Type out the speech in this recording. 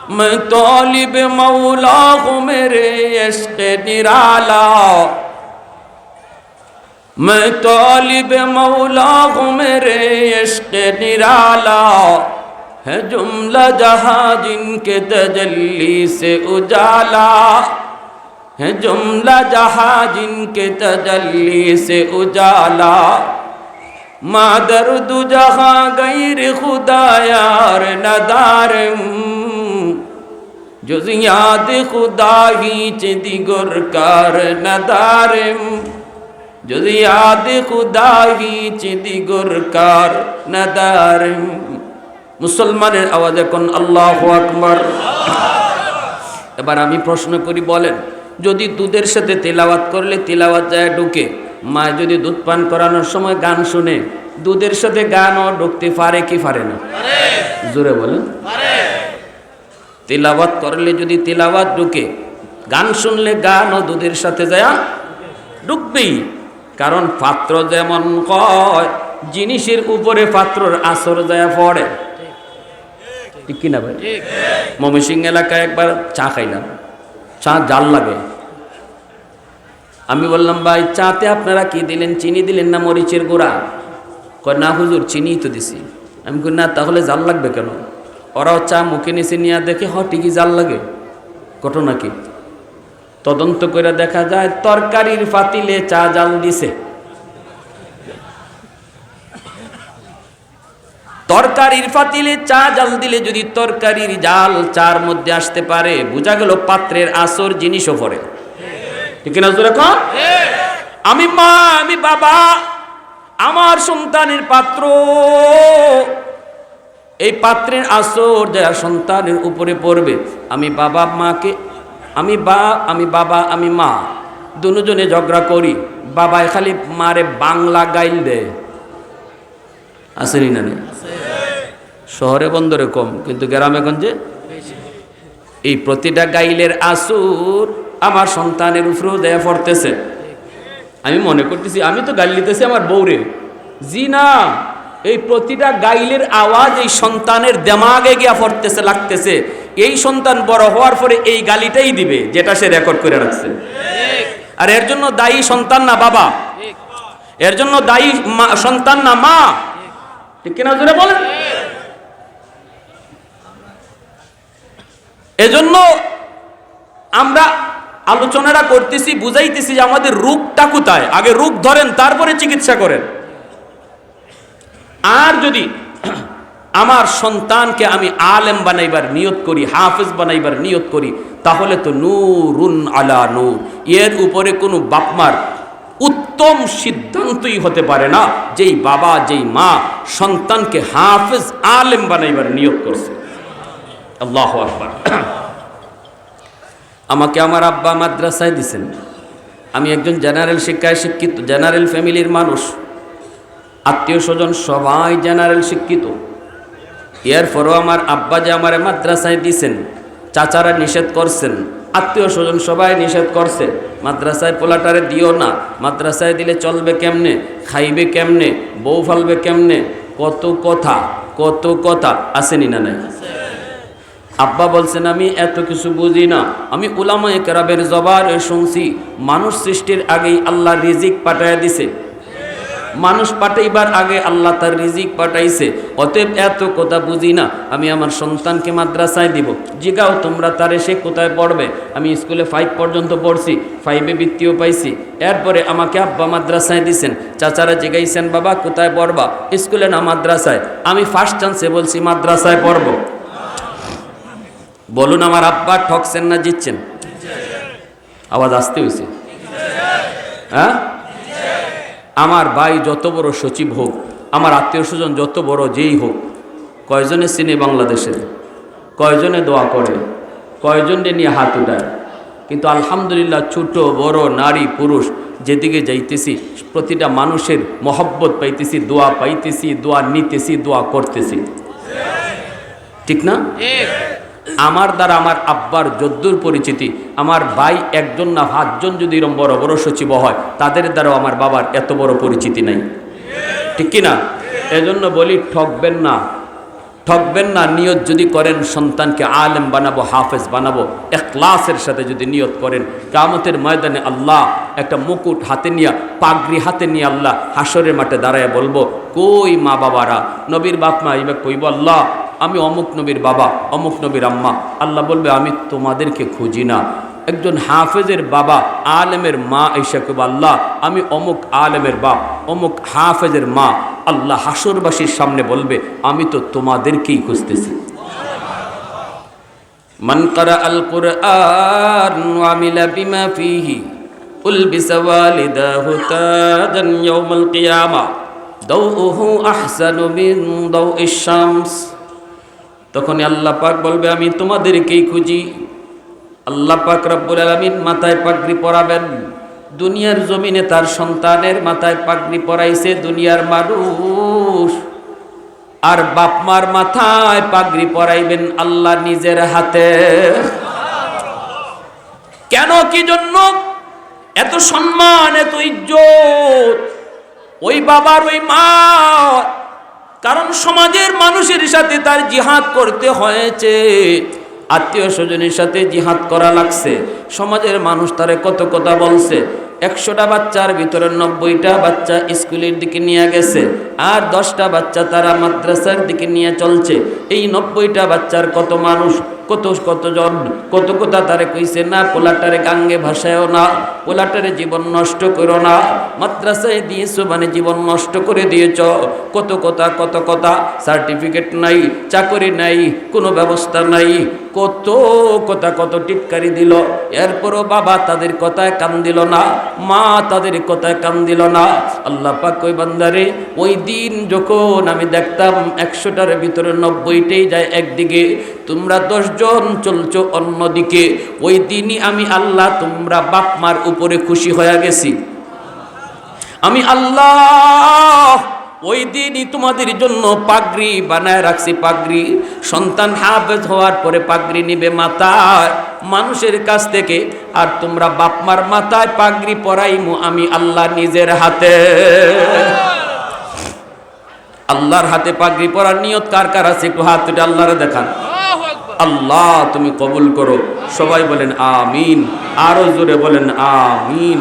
मैं तालिब मौला हूँ मेरे इश्क़ निराला, मैं तालिब मौला हूँ मेरे इश्क़ निराला, है जुमला जहाँ जिनके तजल्ली से उजाला, है जुमला जहाँ जिनके तजल्ली से उजाला, मादर दु जहाँ गैर खुदा यार नदारम, जुज़ याद खुदा हीच दिगर कार नदारम, जुज़ याद खुदा हीच दिगर कार नदारम। মুসলমানের আওয়াজ এখন আল্লাহু আকবার। এবার আমি প্রশ্ন করি, বলেন যদি দুধের সাথে তেলাওয়াত করলে তেলাওয়াত যায় ঢুকে, মা যদি দুধ পান করানোর সময় গান শুনে দুধের সাথে গানও ঢুকতে পারে কি পারে না? জোরে বলেন। তেলাওয়াত করলে যদি তেলাওয়াত ঢুকে, গান শুনলে গানও দুধের সাথে যায় ঢুকবেই, কারণ পাত্র যেমন কয় জিনিসের উপরে পাত্রর আসর যায় পড়ে, ঠিক কিনা ভাই? ময়মনসিংহ এলাকায় একবার চা খাইলাম, চা জাল লাগে। আমি বললাম ভাই চাতে আপনারা কি দিলেন, চিনি দিলেন না মরিচের গুঁড়া? কয় না হুজুর চিনি তো দিছি। আমি কই না তাহলে জাল লাগবে কেন? ওরাও চা মুখে নিচে নিয়ে দেখে ঠিকই জাল লাগে। ঘটনা কি? তদন্ত করে দেখা যায় তরকারির পাতিলে চা জাল দিছে। তরকারির পাতিলে চা জাল দিলে যদি তরকারির জাল চার মধ্যে আসতে পারে, বোঝা গেল পাত্রের আসর জিনিসও পড়ে, ঠিক না? আমি মা, আমি বাবা, আমার সন্তানের পাত্র, এই পাত্রের আসর যারা সন্তানের উপরে পড়বে, আমি বাবা মাকে, আমি বাবা আমি মা দুজনে ঝগড়া করি, বাবাই খালি মারে বাংলা গাইল দেয়, আসেনি না? শহরে বন্দরে কম, কিন্তু গ্রামে গঞ্জে এই প্রতিটা গাইলের আসর আমার সন্তানের উপরেও দেয়া পড়তেছে। আমি মনে করতেছি আমি তো গাইল দিতেছি আমার বউরে, জি না, এই প্রতিটা গাইলের আওয়াজ এই সন্তানের দেমাগে গিয়া পড়তেছে, লাগতেছে। এই সন্তান বড় হওয়ার পরে এই গালিটাই দিবে যেটা সে রেকর্ড করে রাখছে। আর এর জন্য দায়ী সন্তান না বাবা, এর জন্য দায়ী সন্তান না মা, ঠিক কিনা জোরে বলেন? এজন্য আমরা আলোচনাটা করতেছি, বুঝাইতেছি যে আমাদের রোগটা কোথায়, আগে রোগ ধরেন তারপরে চিকিৎসা করেন। আর যদি আমার সন্তানকে আমি আলেম বানাইবার নিয়ত করি, হাফেজ বানাইবার নিয়ত করি, তাহলে তো নূরুন আলা নূর, এর উপরে কোনো বাপমার উত্তম সিদ্ধান্তই হতে পারে না যেই বাবা যেই মা সন্তানকে হাফেজ আলেম বানাইবার নিয়ত করছে। আল্লাহু আকবার। আমাকে আমার আব্বা মাদ্রাসায় দিছেন, আমি একজন জেনারেল শিক্ষায় শিক্ষিত, জেনারেল ফ্যামিলির মানুষ, আত্মীয় স্বজন সবাই জেনারেল শিক্ষিত। এরপরও আমার আব্বা যে আমার মাদ্রাসায় দিছেন, চাচারা নিষেধ করছেন, আত্মীয় স্বজন সবাই নিষেধ করছে, মাদ্রাসায় পোলাটারে দিও না, মাদ্রাসায় দিলে চলবে কেমনে, খাইবে কেমনে, বউ ফালবে কেমনে, কত কথা আসেনি না? নাই? আব্বা বলছেন আমি এত কিছু বুঝি না, আমি উলামায়ে কেরামের জবানে শুনছি মানুষ সৃষ্টির আগেই আল্লাহ রিজিক পাঠায় দিছে, মানুষ পাঠাইবার আগে আল্লাহ তার রিজিক পাঠাইছে, অতএব এত কথা বুঝি না, আমি আমার সন্তানকে মাদ্রাসায় দিব। জিগাও তোমরা তারে, সে কোথায় পড়বে? আমি স্কুলে 5 পর্যন্ত পড়ছি, 5-এ বৃত্তিও পাইছি। এরপরে আমাকে আব্বা মাদ্রাসায় দিছেন, চাচারা জিগাইছেন বাবা কোথায় পড়বা? স্কুলে না মাদ্রাসায়। আমি ফার্স্ট চান্সে বলছি মাদ্রাসায় পড়ব। বলুন আমার আব্বা ঠকছেন না জিতছেন? আওয়াজ আসতে হয়েছে? হ্যাঁ, আমার ভাই যত বড় সচিব হোক, আমার আত্মীয় স্বজন যত বড় যেই হোক, কয়জনে চিনে বাংলাদেশের, কয়জনে দোয়া করে, কয়জনে নিয়ে হাত উঠায়, কিন্তু আলহামদুলিল্লাহ ছোট বড় নারী পুরুষ যেদিকে যাইতেছি প্রতিটা মানুষের মহব্বত পাইতেছি, দোয়া পাইতেছি, দোয়া নিতেছি, দোয়া করতেছি, ঠিক না? আমার দ্বারা আমার আব্বার যদ্দূর পরিচিতি, আমার ভাই 1জন না 5জন যদি এরকম বড় বড় সচিব হয়, তাদের দ্বারাও আমার বাবার এত বড় পরিচিতি নাই, ঠিক কিনা? এজন্য বলি ঠকবেন না, ঠকবেন না। নিয়ত যদি করেন সন্তানকে আলেম বানাবো, হাফেজ বানাবো, ইখলাসের সাথে যদি নিয়ত করেন, কিয়ামতের ময়দানে আল্লাহ একটা মুকুট হাতে নিয়ে, পাগড়ি হাতে নিয়ে আল্লাহ হাসরের মাঠে দাঁড়ায় বলবো, কই মা বাবারা? নবীর বাপ মা এবার কইব, আল্লাহ আমি অমুক নবীর বাবা, অমুক নবীর আম্মা। আল্লাহ বলবে, আমি তোমাদেরকে খুঁজি না। একজন হাফেজের বাবা, আলেমের মা এসে কইব, আল্লাহ আমি অমুক আলেমের বাপ, অমুক হাফেজের মা। আল্লাহ হাসরবাসীর সামনে বলবে, আমি তো তোমাদেরকেই খুঁজতেছি। মান ক্বারা আল কুরআন ওয়া আমিলা বিমা ফীহি উলবিসা ওয়ালিদাহু তাজান ইয়াউমাল কিয়ামা দাউহু আহসানু মিন দাউইশ শামস। তখন আল্লাহ পাক বলবে, আমি তোমাদেরকেই খুঁজি। আল্লাহ পাক রব্বুল আলামিন মাথায় পাগড়ি পরাবেন। দুনিয়ার জমিনে তার সন্তানের মাথায় পাগড়ি পরাইছে দুনিয়ার মানুষ, আর বাপ মার মাথায় পাগড়ি পরাইবেন আল্লাহ নিজের হাতে। কেন, কি জন্য এত সম্মান, এত ইজ্জত ওই বাবার, ওই মা? কারণ সমাজের মানুষের সাথে তার জিহাদ করতে হয়েছে, আত্মীয় স্বজনের সাথে জিহাদ করা লাগছে। সমাজের মানুষ তারে কত কথা বলছে। 100টা বাচ্চার ভিতরে 90টা বাচ্চা স্কুলের দিকে নিয়ে গেছে, আর 10টা বাচ্চা তারা মাদ্রাসার দিকে নিয়ে চলছে। এই 90টা বাচ্চার কত মানুষ, কতজন কত কথা তারে কইছে, না পোলাটারে গাঙ্গে ভাসায়ও না, পোলাটারে জীবন নষ্ট করো না, মাদ্রাসায় দিয়েছো মানে জীবন নষ্ট করে দিয়েছ। কত কথা, সার্টিফিকেট নাই, চাকরি নাই, কোনো ব্যবস্থা নাই, কত কথা, কত টিটকারি দিল। এরপরও বাবা তাদের কথায় কান দিল না, মা তাদের কথায় কান দিল না। আল্লাহ পাক কই, বান্দারে ওই দিন যখন আমি দেখতাম 100টার ভিতরে 90টাই যায় একদিকে, তোমরা 10 জন চলছো অন্যদিকে, ওই দিনই আমি আল্লাহ তোমরা বাপ মার উপরে খুশি হয়ে গেছি। আমি আল্লাহ ওই দিনই তোমাদের জন্য পাগড়ি বানায় রাখছি। পাগড়ি, সন্তান হাফেজ হওয়ার পরে পাগড়ি নিবে মাথায় মানুষের কাছ থেকে, আর তোমরা বাপ মার মাথায় পাগড়ি পরাইমু আমি আল্লাহ নিজের হাতে। আল্লাহর হাতে পাগড়ি পরার নিয়ত কার কার আছে? একটু হাত তুলে আল্লাহরে দেখান। আল্লাহ তুমি কবুল করো। সবাই বলেন আমিন, আরো জোরে বলেন আমিন।